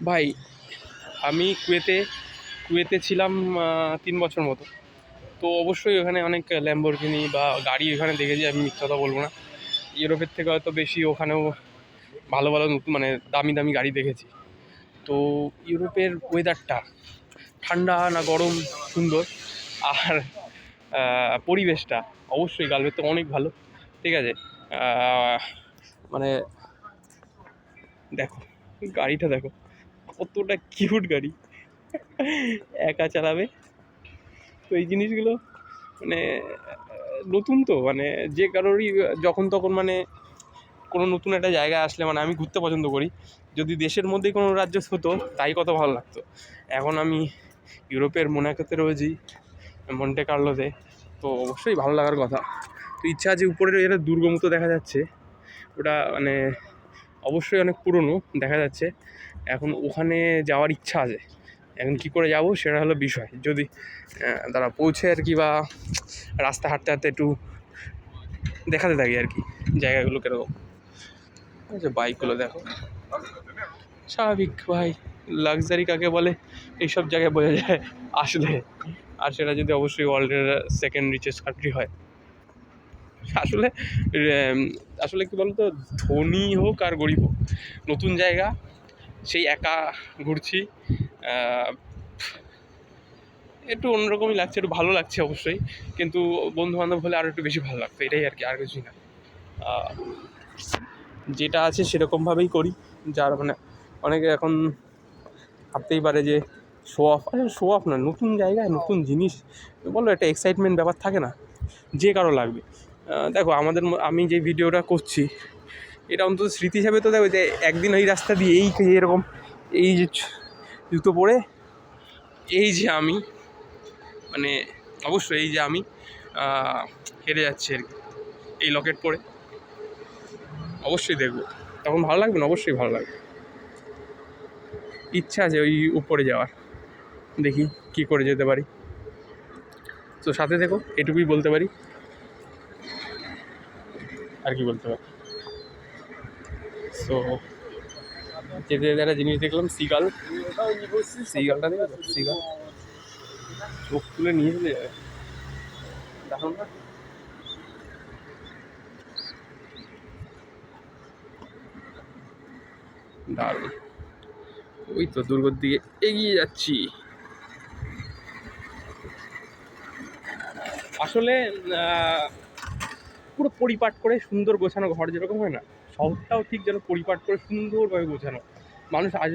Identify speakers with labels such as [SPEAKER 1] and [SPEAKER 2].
[SPEAKER 1] ভাই আমি কুয়েতে ছিলাম 3 বছর মতো। তো অবশ্যই ওখানে অনেক ল্যাম্বরগিনি বা গাড়ি ওখানে দেখেছি, আমি মিথ্যা কথা বলবো না। ইউরোপের থেকে হয়তো বেশি ওখানেও ভালো ভালো নতুন মানে দামি দামি গাড়ি দেখেছি। তো ইউরোপের ওয়েদারটা ঠান্ডা না গরম, সুন্দর। আর পরিবেশটা অবশ্যই গালবের তো অনেক ভালো। ঠিক আছে। আহ, মানে দেখো, গাড়িটা দেখো, কতটা কিউট গাড়ি, একা চালাবে। তো এই জিনিসগুলো মানে নতুন তো মানে যে কারোরই যখন তখন মানে কোনো নতুন একটা জায়গায় আসলে মানে আমি ঘুরতে পছন্দ করি। যদি দেশের মধ্যেই কোনো রাজ্য হতো তাই কত ভালো লাগতো। এখন আমি ইউরোপের মোনাকোতে রয়েছি, মন্টে কার্লোতে। তো অবশ্যই ভালো লাগার কথা। তো ইচ্ছা আছে, উপরের এটা দুর্গ মতো দেখা যাচ্ছে, ওটা মানে অবশ্যই অনেক পুরনো দেখা যাচ্ছে। এখন ওখানে যাওয়ার ইচ্ছা আছে। এখন কী করে যাব সেটা হলো বিষয়। যদি তারা পৌঁছে আর কি, বা রাস্তা হাঁটতে হাঁটতে একটু দেখাতে থাকি আর কি জায়গাগুলো কীরকম। আচ্ছা, বাইকগুলো দেখো, স্বাভাবিক ভাই। লাক্সারি কাকে বলে এইসব জায়গায় বোঝা যায় আসলে। আর সেটা যদি অবশ্যই ওয়ার্ল্ডের সেকেন্ড রিচেস্ট কান্ট্রি হয়। আসলে উম, আসলে কী বলতো, ধনী হোক আর গরিব হোক, নতুন জায়গা, সেই একা ঘুরছি, আহ, একটু অন্যরকমই লাগছে, একটু ভালো লাগছে অবশ্যই। কিন্তু বন্ধু বান্ধব হলে আরও একটু বেশি ভালো লাগতো, এটাই আর কি, আর কিছুই না। আহ, যেটা আছে সেরকমভাবেই করি। যার মানে অনেকে এখন ভাবতেই পারে যে শো অফ, আসলে শো অফ না, নতুন জায়গায় নতুন জিনিস বলো, একটা এক্সাইটমেন্ট ব্যাপার থাকে না, যে কারো লাগবে। দেখো আমাদের আমি যে ভিডিওটা করছি, এটা অন্তত স্মৃতি হিসাবে তো দেখো, যে একদিন ওই রাস্তা দিয়ে এই এরকম এই যে জুতো পরে, এই যে আমি মানে অবশ্যই এই যে আমি হেরে যাচ্ছি আর কি, এই লকেট পরে, অবশ্যই দেখবো। তখন ভালো লাগবে না? অবশ্যই ভালো লাগবে। ইচ্ছা আছে ওই উপরে যাওয়ার, দেখি কি করে যেতে পারি। তো সাথে থেকো, এটুকুই বলতে পারি। আর কি বলতে পারি? সো যেতে যেতে একটা জিনিস দেখলাম, সিগাল। সিগালটা দেখো, সিগাল চোখ তুলে নিয়ে চলে যাবে, দেখো না? দারুণ। ওই তো দুর্গর দিকে এগিয়ে যাচ্ছি। আসলে পুরো পরিপাট করে সুন্দর গোছানো ঘর যেরকম হয় না, শহরটাও ঠিক যেন পরিপাট করে সুন্দরভাবে গোছানো। মানুষ আজ